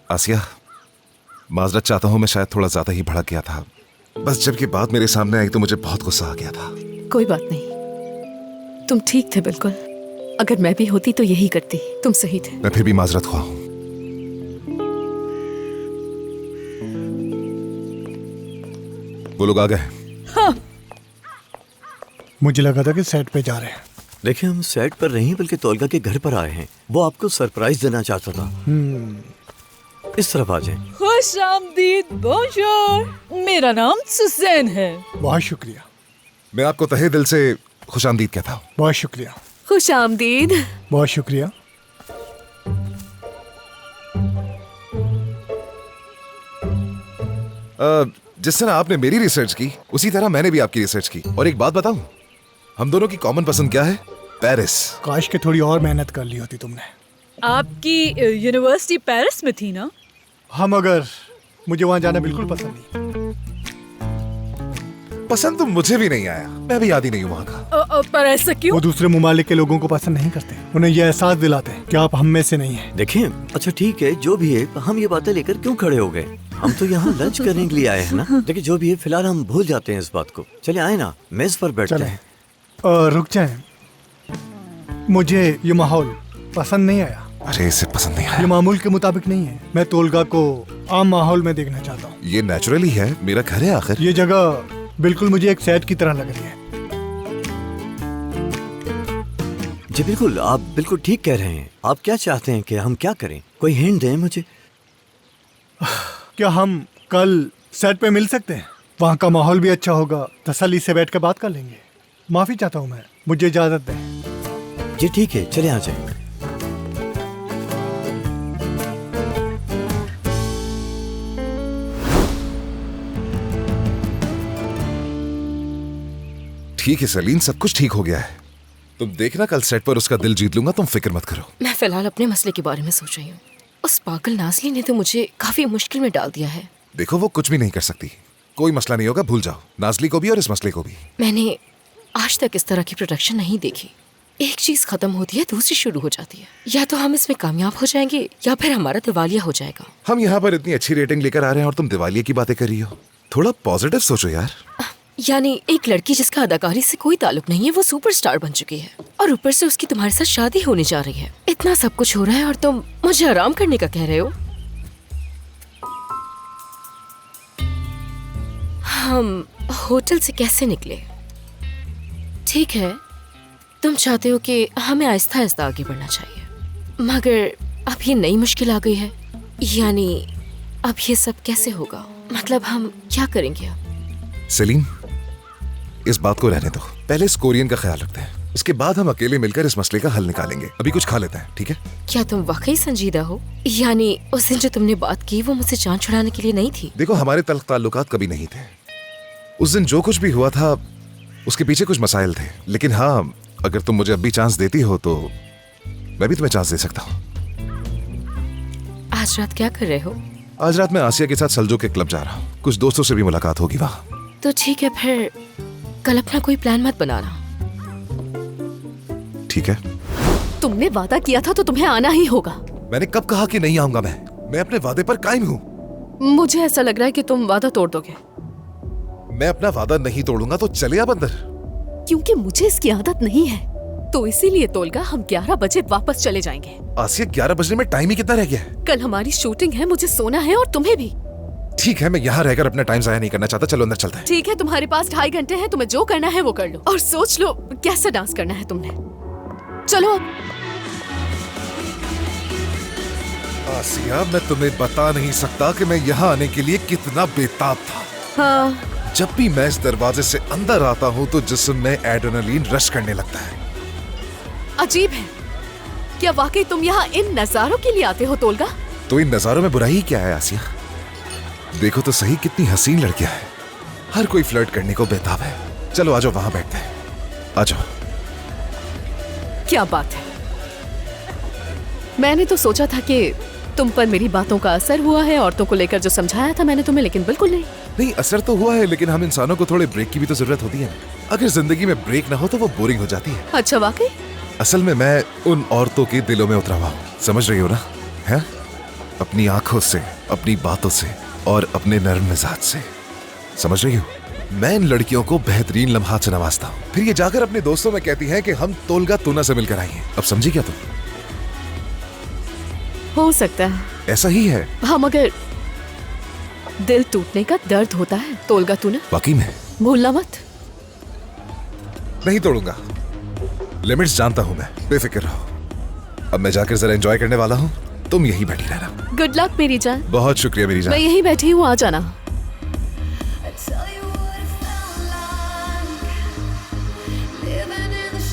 आसिया, माजरत चाहता हूँ, मैं शायद थोड़ा ज्यादा ही भड़क गया था। बस जब ये बात मेरे सामने आई तो मुझे बहुत गुस्सा आ गया था। कोई बात नहीं, तुम ठीक थे बिल्कुल। अगर मैं भी होती तो यही करती। तुम सही थे। मैं फिर भी माजरत ख्वाह हूँ। वो लोग आ गए। हाँ। मुझे लगा था कि सेट पे जा रहे हैं। देखिए, हम सेट पर नहीं बल्कि तोलगा के घर पर आए हैं। वो आपको सरप्राइज देना चाहता था। इस तरफ आ जाएं। खुश आमदीद, बोंजोर। मेरा नाम सुसैन है। बहुत शुक्रिया। मैं आपको तहे दिल से खुश आमदीद कहता हूँ। बहुत शुक्रिया। खुश आमदीद। बहुत शुक्रिया। जिस तरह आपने मेरी रिसर्च की उसी तरह मैंने भी आपकी रिसर्च की। और एक बात बताऊं, हम दोनों की कॉमन पसंद क्या है? पेरिस। काश के थोड़ी और मेहनत कर ली होती तुमने। आपकी यूनिवर्सिटी पेरिस में थी ना? हम मगर मुझे वहाँ जाना बिल्कुल पसंद नहीं। पसंद तो मुझे भी नहीं आया। मैं भी आदी नहीं हूँ वहाँ का। पर ऐसा क्यों? वो दूसरे ममालिक के लोगों को पसंद नहीं करते। उन्हें यह एहसास दिलाते हैं कि आप हम में से नहीं हैं। देखिए, अच्छा ठीक है, जो भी है, हम ये बातें लेकर क्यों खड़े हो गए? हम तो यहाँ लंच करने के लिए आए हैं ना। देखिए, जो भी है, फिलहाल हम भूल जाते हैं इस बात को। चले आए ना, मेज पर बैठते हैं। रुक जाएं। मुझे ये माहौल पसंद नहीं आया। अरे इसे पसंद नहीं आया। ये मामूल के मुताबिक नहीं है। मैं तोलगा को आम माहौल में देखना चाहता हूँ। ये नेचुरली है, मेरा घर है आखिर। ये जगह बिल्कुल मुझे एक सेट की तरह लग रही है। जी बिल्कुल, आप बिल्कुल ठीक कह रहे हैं। आप क्या चाहते हैं कि हम क्या करें? कोई हिंट दें मुझे। क्या हम कल सेट पे मिल सकते हैं? वहाँ का माहौल भी अच्छा होगा, तसल्ली से बैठ कर बात कर लेंगे। माफी चाहता हूँ मैं, मुझे इजाजत दें। जी ठीक है, चले आ जाएं। ठीक है सलीन, सब कुछ ठीक हो गया है। तुम देखना, कल सेट पर उसका दिल जीत लूंगा। तुम फिक्र मत करो। मैं फिलहाल अपने मसले के बारे में सोच रही हूँ। उस पागल नाज़ली ने तो मुझे काफी मुश्किल में डाल दिया है। देखो, वो कुछ भी नहीं कर सकती। कोई मसला नहीं होगा, भूल जाओ नाज़ली को भी और इस मसले को भी। मैंने आज तक इस तरह की प्रोडक्शन नहीं देखी। एक चीज खत्म होती है, दूसरी शुरू हो जाती है। या तो हम इसमें कामयाब हो जाएंगे या फिर हमारा दिवालिया हो जाएगा। हम यहाँ पर इतनी अच्छी रेटिंग लेकर आ रहे हैं और तुम दिवालिये की बातें कर रही हो। थोड़ा पॉजिटिव सोचो यार। यानी एक लड़की जिसका अदाकारी से कोई ताल्लुक नहीं है, वो सुपरस्टार बन चुकी है और ऊपर से उसकी तुम्हारे साथ शादी होने जा रही है। इतना सब कुछ हो रहा है और तुम मुझे आराम करने का कह रहे हो। हम होटल से कैसे निकले? ठीक है, तुम चाहते हो कि हमें आहिस्ता आहिस्ता आगे बढ़ना चाहिए, मगर अब ये नई मुश्किल आ गई है। यानी अब ये सब कैसे होगा? मतलब हम क्या करेंगे अब? सेलिन, इस बात को रहने दो। पहले इस कोरियन का ख्याल रखते हैं, उसके बाद हम अकेले मिलकर इस मसले का हल निकालेंगे। अभी कुछ खा लेते हैं, ठीक है? क्या तुम वाकई संजीदा हो? यानी उस दिन जो तुमने बात की वो मुझसे जान छुड़ाने के लिए नहीं थी? देखो, हमारे तल्ख ताल्लुकात कभी नहीं थे। उस दिन जो कुछ भी हुआ था उसके पीछे कुछ मसाइल थे। लेकिन हाँ, अगर तुम मुझे अब भी चांस देती हो तो मैं भी तुम्हें चांस दे सकता हूँ। आज रात क्या कर रहे हो? आज रात मैं आसिया के साथ सल्जो के क्लब जा रहा हूँ। कुछ दोस्तों से भी मुलाकात होगी वहाँ। तो ठीक है, फिर कल अपना कोई प्लान मत बनाना। ठीक है। तुमने वादा किया था तो तुम्हें आना ही होगा। मैंने कब कहा कि नहीं आऊंगा? मैं अपने वादे पर कायम हूँ। मुझे ऐसा लग रहा है कि तुम वादा तोड़ दोगे। मैं अपना वादा नहीं तोड़ूंगा तो चले आप अंदर। क्योंकि मुझे इसकी आदत नहीं है, तो इसीलिए तोलगा हम 11 बजे वापस चले जाएंगे। आसिया, 11 बजने में टाइम ही कितना रह गया है? कल हमारी शूटिंग है, मुझे सोना है और तुम्हें भी। ठीक है, मैं यहाँ रहकर अपना टाइम जाया नहीं करना चाहता। चलो अंदर चलते हैं। ठीक है, तुम्हारे पास 2.5 घंटे हैं, तुम्हें जो करना है वो कर लो और सोच लो कैसा डांस करना है तुमने। चलो अब। आसिया, मैं तुम्हें बता नहीं सकता कि मैं यहाँ आने के लिए कितना बेताब था। हाँ। जब भी मैं इस दरवाजे से अंदर आता हूँ तो जिस्म में एड्रेनलिन रश करने लगता है। अजीब है, क्या वाकई तुम यहाँ इन नजारों के लिए आते हो तोलगा? तो इन नजारों में बुराई क्या है आसिया? देखो तो सही, कितनी हसीन लड़कियां हैं। हर कोई फ्लर्ट करने को बेताब है। चलो आ जाओ, वहां बैठते हैं। आ जाओ। क्या बात है, मैंने तो सोचा था कि तुम पर मेरी बातों का असर हुआ है, औरतों को लेकर जो समझाया था मैंने तुम्हें, लेकिन बिल्कुल नहीं। नहीं, असर तो हुआ है, लेकिन हम इंसानों को थोड़े ब्रेक की भी तो जरूरत होती है। अगर जिंदगी में ब्रेक ना हो तो वो बोरिंग हो जाती है। अच्छा, वाकई? असल में मैं उन औरतों के दिलों में उतरा हुआ हूँ, समझ रही हो ना? है? अपनी आंखों से, अपनी बातों से और अपने नर्म मिजाज से। समझ रही हो? मैं इन लड़कियों को बेहतरीन लम्हात से नवाजता हूँ, फिर ये जाकर अपने दोस्तों में कहती हैं कि हम तोलगा तूना से मिलकर आई हैं। अब समझी क्या तुम? हो सकता है। ऐसा ही है। हाँ, मगर दिल टूटने का दर्द होता है, तोलगा तूना। वाकई में भूलना मत। नहीं तोड़ूंगा, लिमिट्स जानता हूं मैं, बेफिक्र रहो। अब मैं जाकर जरा एंजॉय करने वाला हूँ, तुम यहीं बैठी रहना। गुड लक मेरी जान। बहुत शुक्रिया मेरी जान। मैं यहीं बैठी हूँ, आ जाना।